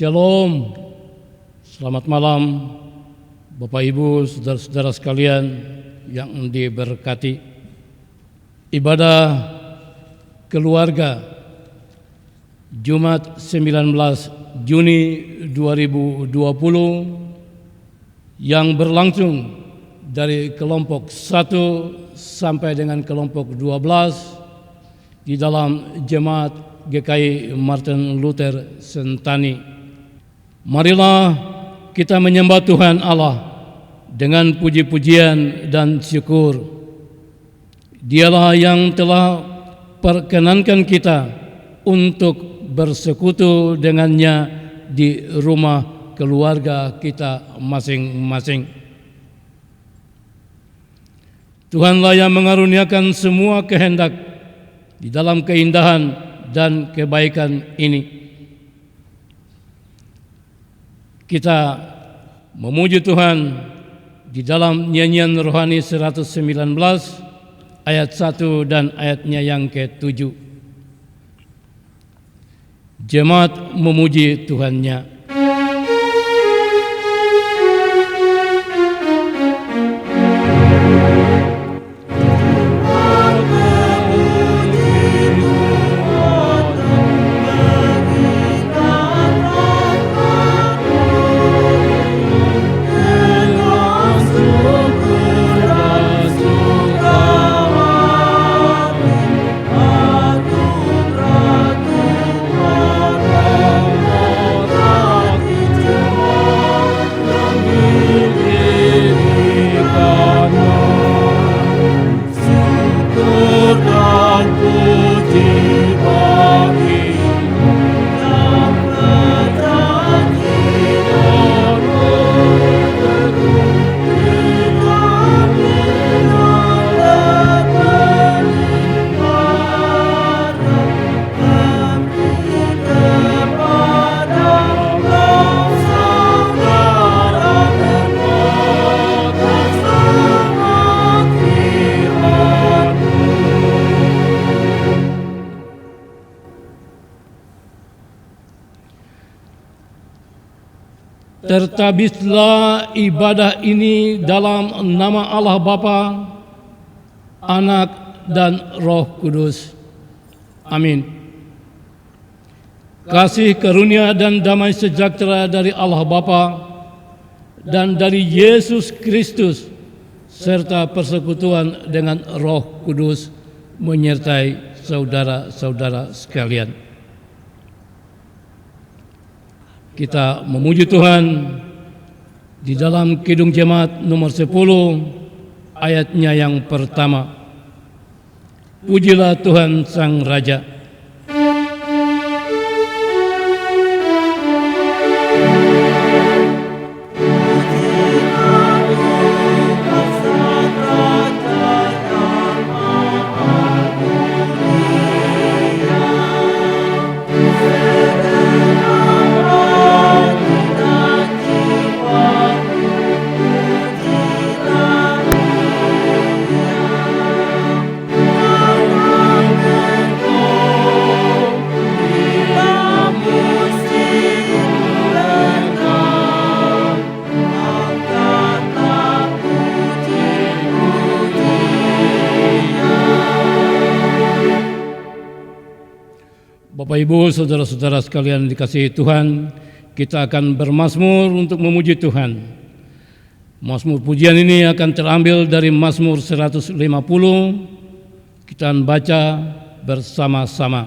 Shalom, selamat malam Bapak Ibu, saudara-saudara sekalian yang diberkati. Ibadah keluarga Jumat 19 Juni 2020 yang berlangsung dari kelompok 1 sampai dengan kelompok 12 di dalam Jemaat GKI Martin Luther Sentani. Marilah kita menyembah Tuhan Allah dengan puji-pujian dan syukur. Dialah yang telah perkenankan kita untuk bersekutu dengannya di rumah keluarga kita masing-masing. Tuhanlah yang mengaruniakan semua kehendak di dalam keindahan dan kebaikan ini. Kita memuji Tuhan di dalam nyanyian rohani 119 ayat 1 dan ayatnya yang ke-7. Jemaat memuji Tuhannya. Tertabislah ibadah ini dalam nama Allah Bapa, Anak, dan Roh Kudus. Amin. Kasih karunia dan damai sejahtera dari Allah Bapa dan dari Yesus Kristus serta persekutuan dengan Roh Kudus menyertai saudara-saudara sekalian. Kita memuji Tuhan di dalam Kidung Jemaat nomor 10 ayatnya yang pertama. Pujilah Tuhan Sang Raja. Bapak Ibu, saudara-saudara sekalian dikasihi Tuhan, kita akan bermazmur untuk memuji Tuhan. Mazmur pujian ini akan terambil dari Mazmur 150. Kita akan baca bersama-sama.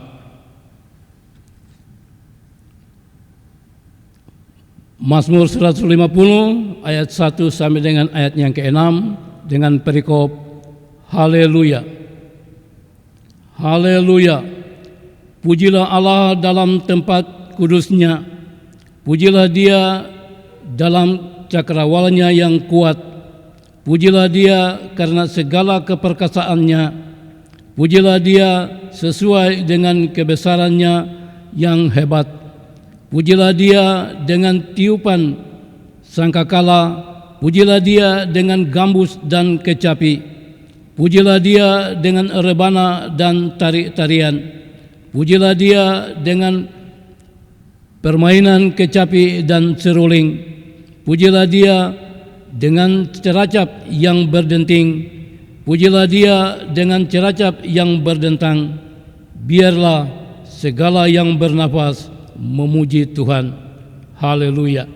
Mazmur 150 ayat 1 sampai dengan ayat yang ke-6 dengan perikop Haleluya. Haleluya. Pujilah Allah dalam tempat kudusnya. Pujilah Dia dalam cakrawalanya yang kuat. Pujilah Dia karena segala keperkasaannya. Pujilah Dia sesuai dengan kebesarannya yang hebat. Pujilah Dia dengan tiupan sangkakala. Pujilah Dia dengan gambus dan kecapi. Pujilah Dia dengan rebana dan tari-tarian. Pujilah Dia dengan permainan kecapi dan seruling. Pujilah Dia dengan ceracap yang berdenting, pujilah Dia dengan ceracap yang berdentang. Biarlah segala yang bernafas memuji Tuhan. Haleluya.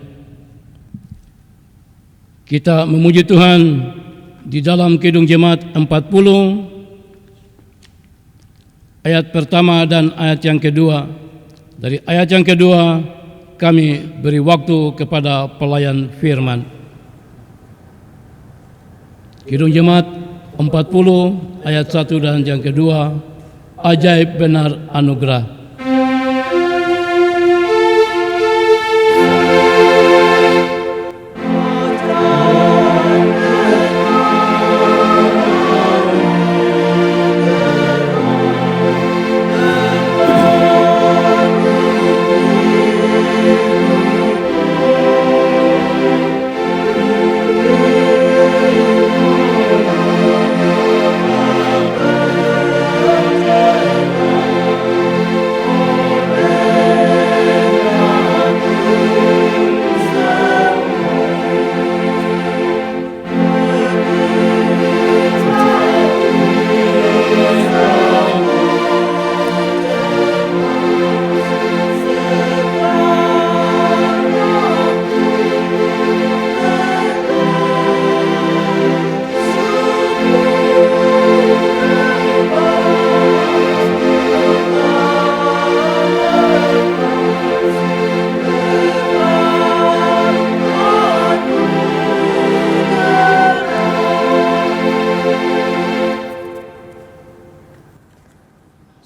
Kita memuji Tuhan di dalam Kidung Jemaat 40 ayat pertama dan ayat yang kedua. Dari ayat yang kedua kami beri waktu kepada pelayan firman. Kidung Jemaat 40 ayat 1 dan yang kedua, ajaib benar anugerah.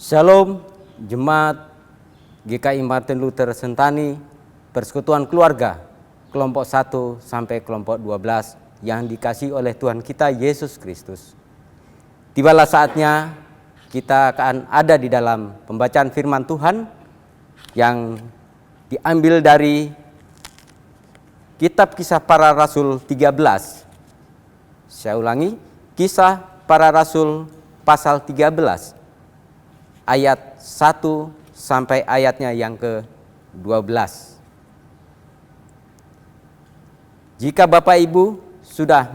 Shalom, Jemaat GKI Martin Luther Sentani, Persekutuan Keluarga, kelompok 1 sampai kelompok 12 yang dikasihi oleh Tuhan kita Yesus Kristus. Tibalah saatnya kita akan ada di dalam pembacaan firman Tuhan yang diambil dari Kitab Kisah Para Rasul 13. Saya ulangi, Kisah Para Rasul pasal 13. Ayat 1 sampai ayatnya yang ke-12. Jika Bapak Ibu sudah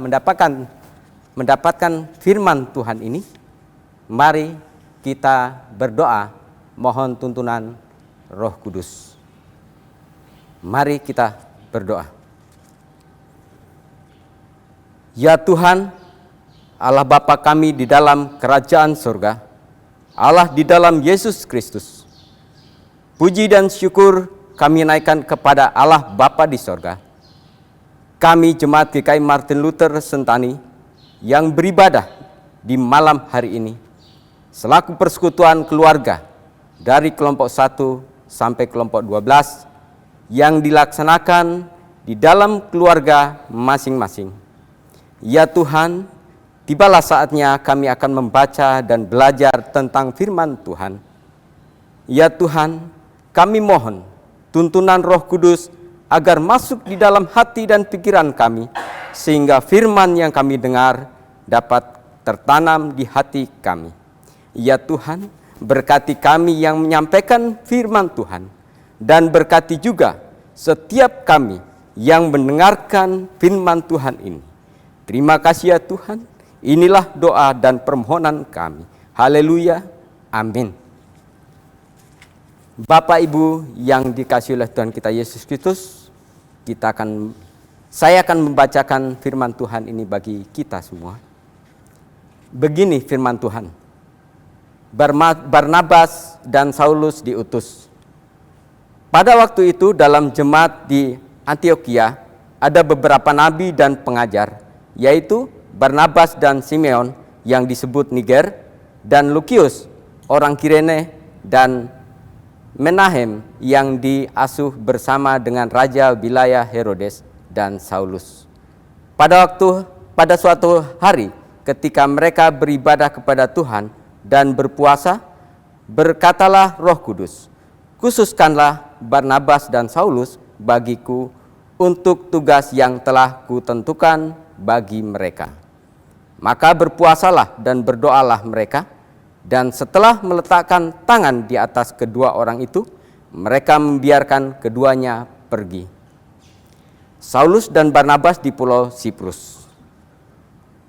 mendapatkan firman Tuhan ini, mari kita berdoa mohon tuntunan Roh Kudus. Mari kita berdoa. Ya Tuhan, Allah Bapa kami di dalam kerajaan surga, Allah di dalam Yesus Kristus, puji dan syukur kami naikkan kepada Allah Bapa di sorga. Kami Jemaat GKI Martin Luther Sentani yang beribadah di malam hari ini, selaku persekutuan keluarga dari kelompok 1 sampai kelompok 12 yang dilaksanakan di dalam keluarga masing-masing. Ya Tuhan, tibalah saatnya kami akan membaca dan belajar tentang firman Tuhan. Ya Tuhan, kami mohon tuntunan Roh Kudus agar masuk di dalam hati dan pikiran kami, sehingga firman yang kami dengar dapat tertanam di hati kami. Ya Tuhan, berkati kami yang menyampaikan firman Tuhan, dan berkati juga setiap kami yang mendengarkan firman Tuhan ini. Terima kasih ya Tuhan. Inilah doa dan permohonan kami. Haleluya. Amin. Bapak Ibu yang dikasihi oleh Tuhan kita Yesus Kristus, saya akan membacakan firman Tuhan ini bagi kita semua. Begini firman Tuhan. Barnabas dan Saulus diutus. Pada waktu itu dalam jemaat di Antiokhia ada beberapa nabi dan pengajar, yaitu Barnabas dan Simeon yang disebut Niger, dan Lukius orang Kirene, dan Menahem yang diasuh bersama dengan Raja wilayah Herodes dan Saulus. Pada suatu hari ketika mereka beribadah kepada Tuhan dan berpuasa, berkatalah Roh Kudus, khususkanlah Barnabas dan Saulus bagiku untuk tugas yang telah kutentukan bagi mereka. Maka berpuasalah dan berdoalah mereka, dan setelah meletakkan tangan di atas kedua orang itu, mereka membiarkan keduanya pergi. Saulus dan Barnabas di pulau Siprus.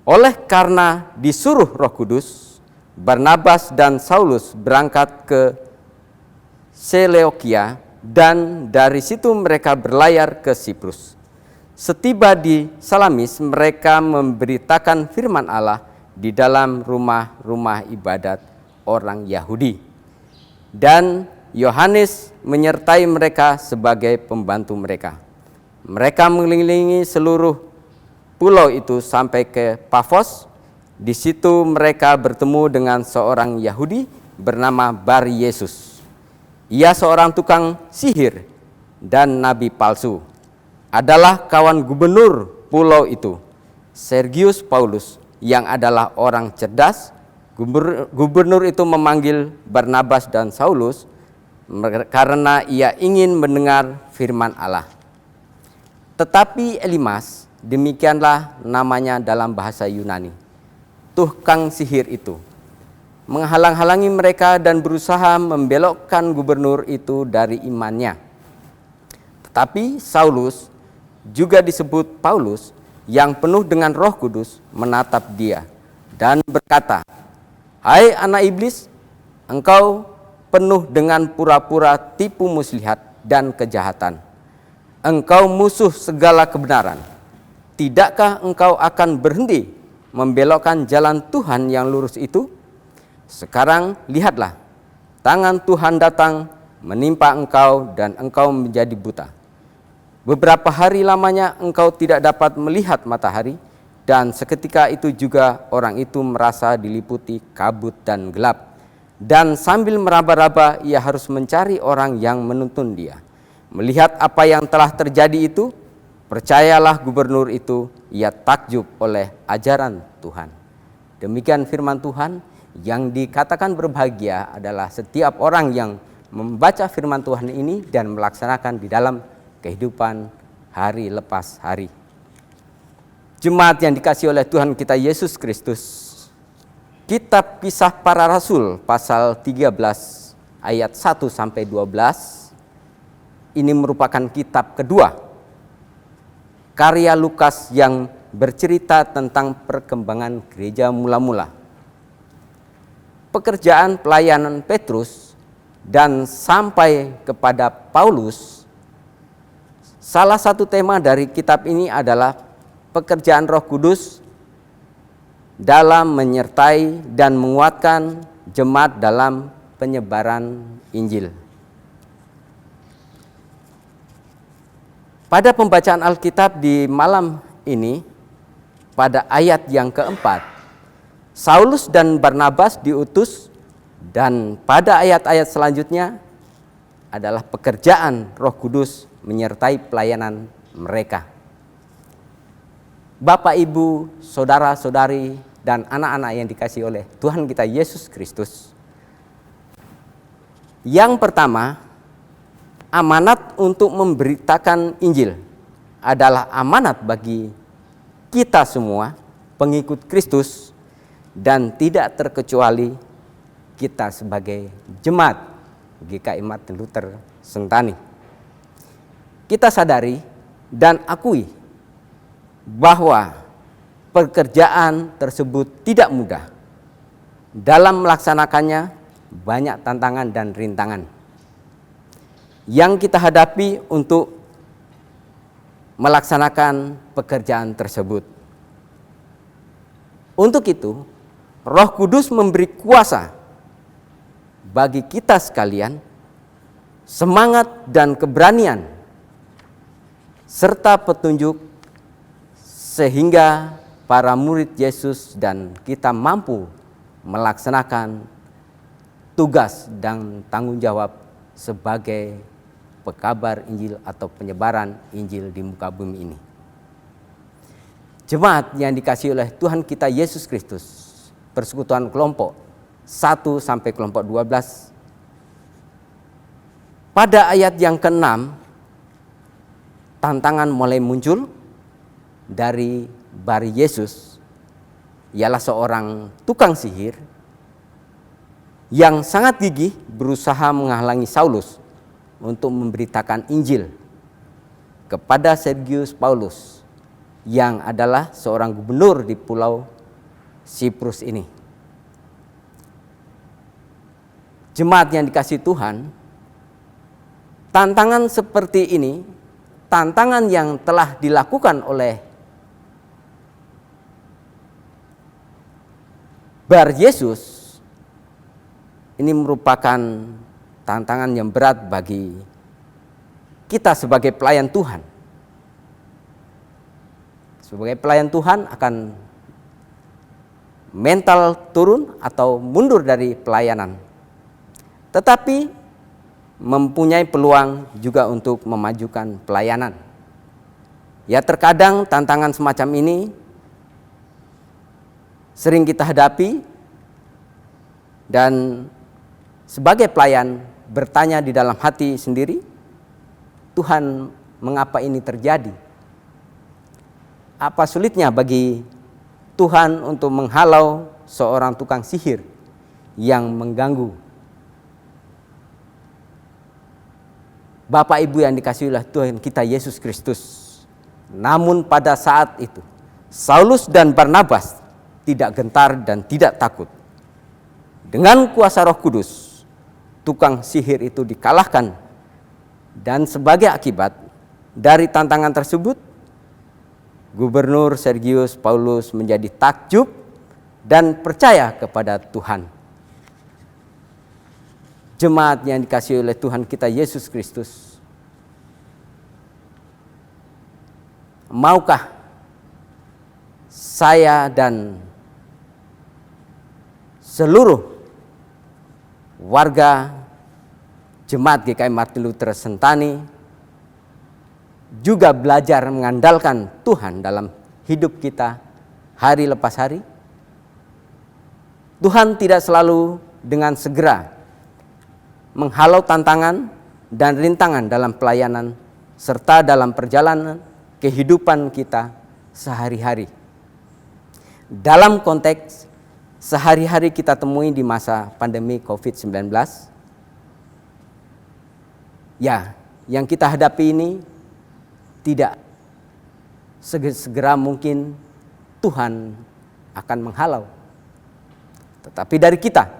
Oleh karena disuruh Roh Kudus, Barnabas dan Saulus berangkat ke Seleukia dan dari situ mereka berlayar ke Siprus. Setiba di Salamis, mereka memberitakan firman Allah di dalam rumah-rumah ibadat orang Yahudi. Dan Yohanes menyertai mereka sebagai pembantu mereka. Mereka mengelilingi seluruh pulau itu sampai ke Pafos. Di situ mereka bertemu dengan seorang Yahudi bernama Bar Yesus. Ia seorang tukang sihir dan nabi palsu. Adalah kawan gubernur pulau itu, Sergius Paulus, yang adalah orang cerdas. Gubernur itu memanggil Barnabas dan Saulus karena ia ingin mendengar firman Allah. Tetapi Elimas, demikianlah namanya dalam bahasa Yunani, tukang sihir itu, menghalang-halangi mereka dan berusaha membelokkan gubernur itu dari imannya. Tetapi Saulus, juga disebut Paulus, yang penuh dengan Roh Kudus, menatap dia dan berkata, "Hai anak iblis, engkau penuh dengan pura-pura tipu muslihat dan kejahatan. Engkau musuh segala kebenaran. Tidakkah engkau akan berhenti membelokkan jalan Tuhan yang lurus itu? Sekarang lihatlah, tangan Tuhan datang menimpa engkau dan engkau menjadi buta. Beberapa hari lamanya engkau tidak dapat melihat matahari, dan seketika itu juga orang itu merasa diliputi kabut dan gelap. Dan sambil meraba-raba ia harus mencari orang yang menuntun dia. Melihat apa yang telah terjadi itu, percayalah gubernur itu, ia takjub oleh ajaran Tuhan." Demikian firman Tuhan. Yang dikatakan berbahagia adalah setiap orang yang membaca firman Tuhan ini dan melaksanakan di dalam kehidupan hari lepas hari. Jemaat yang dikasihi oleh Tuhan kita Yesus Kristus, Kitab Kisah Para Rasul pasal 13 ayat 1 sampai 12 ini merupakan kitab kedua karya Lukas yang bercerita tentang perkembangan gereja mula-mula, pekerjaan pelayanan Petrus, dan sampai kepada Paulus. Salah satu tema dari kitab ini adalah pekerjaan Roh Kudus dalam menyertai dan menguatkan jemaat dalam penyebaran Injil. Pada pembacaan Alkitab di malam ini, pada ayat yang keempat, Saulus dan Barnabas diutus, dan pada ayat-ayat selanjutnya adalah pekerjaan Roh Kudus menyertai pelayanan mereka. Bapak, Ibu, saudara-saudari, dan anak-anak yang dikasihi oleh Tuhan kita Yesus Kristus. Yang pertama, amanat untuk memberitakan Injil adalah amanat bagi kita semua, pengikut Kristus, dan tidak terkecuali kita sebagai jemaat GKI Martin Luther Sentani. Kita sadari dan akui bahwa pekerjaan tersebut tidak mudah. Dalam melaksanakannya banyak tantangan dan rintangan yang kita hadapi untuk melaksanakan pekerjaan tersebut. Untuk itu, Roh Kudus memberi kuasa bagi kita sekalian, semangat dan keberanian, serta petunjuk sehingga para murid Yesus dan kita mampu melaksanakan tugas dan tanggung jawab sebagai pekabar Injil atau penyebaran Injil di muka bumi ini. Jemaat yang dikasihi oleh Tuhan kita Yesus Kristus, persekutuan kelompok 1 sampai kelompok 12. Pada ayat yang ke-6, tantangan mulai muncul dari Bar Yesus. Ialah seorang tukang sihir yang sangat gigih berusaha menghalangi Saulus untuk memberitakan Injil kepada Sergius Paulus yang adalah seorang gubernur di pulau Siprus ini. Jemaat yang dikasihi Tuhan, tantangan seperti ini, tantangan yang telah dilakukan oleh Bar Yesus, ini merupakan tantangan yang berat bagi kita sebagai pelayan Tuhan. Sebagai pelayan Tuhan akan mental turun atau mundur dari pelayanan. Tetapi mempunyai peluang juga untuk memajukan pelayanan. Ya, terkadang tantangan semacam ini sering kita hadapi, dan sebagai pelayan bertanya di dalam hati sendiri, Tuhan, mengapa ini terjadi? Apa sulitnya bagi Tuhan untuk menghalau seorang tukang sihir yang mengganggu? Bapak Ibu yang dikasihi oleh Tuhan kita Yesus Kristus. Namun pada saat itu Saulus dan Barnabas tidak gentar dan tidak takut. Dengan kuasa Roh Kudus, tukang sihir itu dikalahkan, dan sebagai akibat dari tantangan tersebut, Gubernur Sergius Paulus menjadi takjub dan percaya kepada Tuhan. Jemaat yang dikasihi oleh Tuhan kita Yesus Kristus, maukah saya dan seluruh warga Jemaat GKI Martin Luther Sentani juga belajar mengandalkan Tuhan dalam hidup kita hari lepas hari? Tuhan tidak selalu dengan segera menghalau tantangan dan rintangan dalam pelayanan serta dalam perjalanan kehidupan kita sehari-hari. Dalam konteks sehari-hari kita temui di masa pandemi COVID-19, ya, yang kita hadapi ini tidak segera mungkin Tuhan akan menghalau. Tetapi dari kita,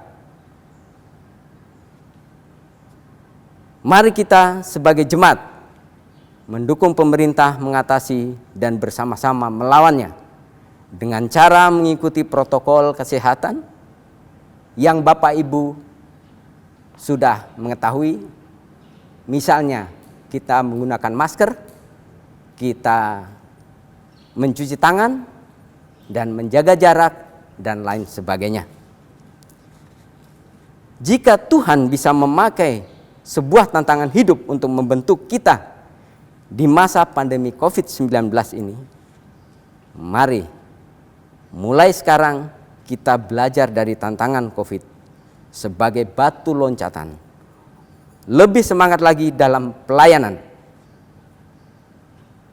mari kita sebagai jemaat mendukung pemerintah mengatasi dan bersama-sama melawannya dengan cara mengikuti protokol kesehatan yang Bapak Ibu sudah mengetahui. Misalnya kita menggunakan masker, kita mencuci tangan, dan menjaga jarak, dan lain sebagainya. Jika Tuhan bisa memakai sebuah tantangan hidup untuk membentuk kita di masa pandemi COVID-19 ini, mari mulai sekarang kita belajar dari tantangan COVID sebagai batu loncatan. Lebih semangat lagi dalam pelayanan.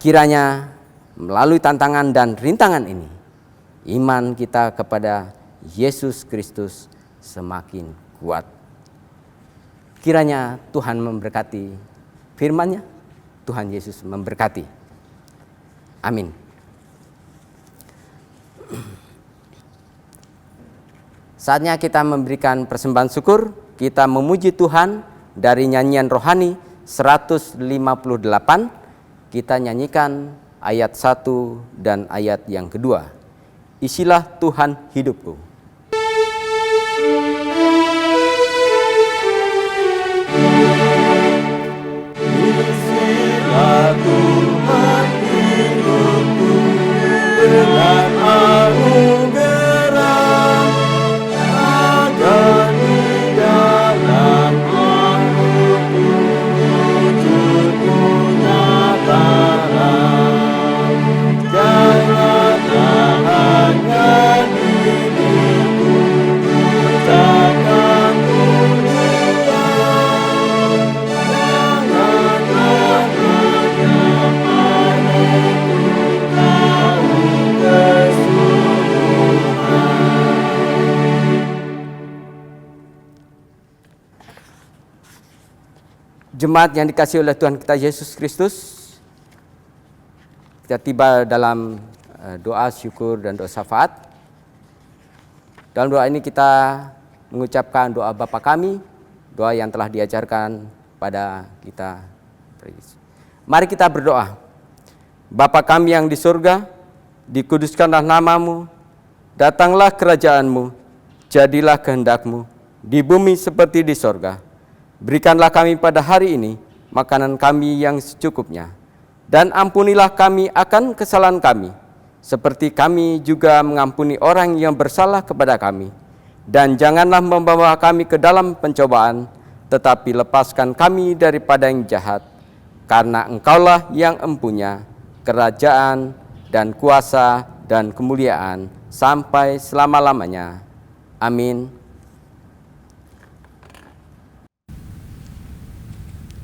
Kiranya melalui tantangan dan rintangan ini, iman kita kepada Yesus Kristus semakin kuat. Kiranya Tuhan memberkati firman-Nya. Tuhan Yesus memberkati. Amin. Saatnya kita memberikan persembahan syukur. Kita memuji Tuhan dari nyanyian rohani 158. Kita nyanyikan ayat 1 dan ayat yang kedua. Isilah Tuhan hidupku. Isilah Tuhan hidupku dengan anugerah, agar di dalam aku wujudmu nyata. Janganlah hanya diriku ucapkan pujian, janganlah hanya Jemaat yang dikasihi oleh Tuhan kita Yesus Kristus, kita tiba dalam doa syukur dan doa syafaat. Dalam doa ini kita mengucapkan doa Bapa kami, doa yang telah diajarkan pada kita. Mari kita berdoa. Bapa kami yang di surga, dikuduskanlah namamu, datanglah kerajaanmu, jadilah kehendak-Mu, di bumi seperti di surga. Berikanlah kami pada hari ini makanan kami yang secukupnya, dan ampunilah kami akan kesalahan kami, seperti kami juga mengampuni orang yang bersalah kepada kami. Dan janganlah membawa kami ke dalam pencobaan, tetapi lepaskan kami daripada yang jahat, karena Engkaulah yang empunya kerajaan dan kuasa dan kemuliaan sampai selama-lamanya. Amin.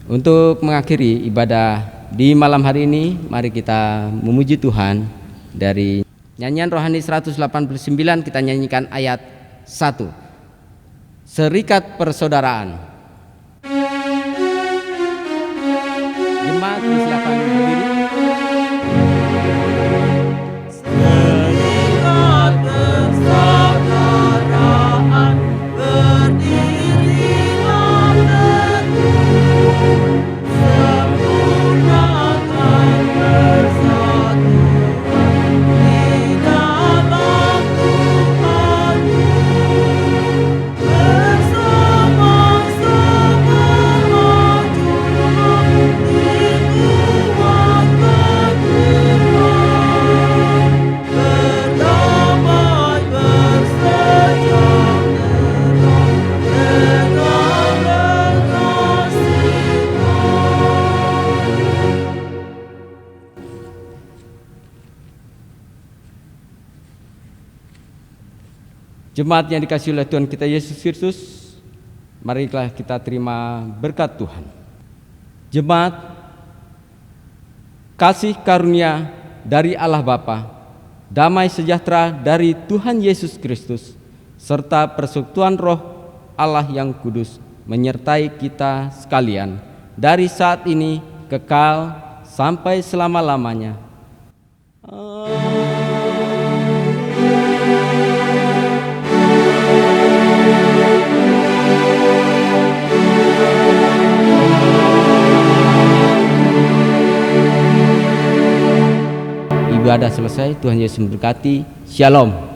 Untuk mengakhiri ibadah di malam hari ini, mari kita memuji Tuhan dari nyanyian rohani 189. Kita nyanyikan ayat 1. Serikat persaudaraan. Jemaat silakan berdiri. Serikat persaudaraan berdirilah teguh, sempurnakan persatuan di dalam Tuhanmu, bersama-sama majulah dikuatkan Tuhan, berdamai bersejahtera dengan Jemaat yang dikasihi oleh Tuhan kita Yesus Kristus, marilah kita terima berkat Tuhan. Jemaat, kasih karunia dari Allah Bapa, damai sejahtera dari Tuhan Yesus Kristus, serta persekutuan Roh Allah yang kudus menyertai kita sekalian dari saat ini kekal sampai selama-lamanya. Ibadah selesai, Tuhan Yesus memberkati. Shalom.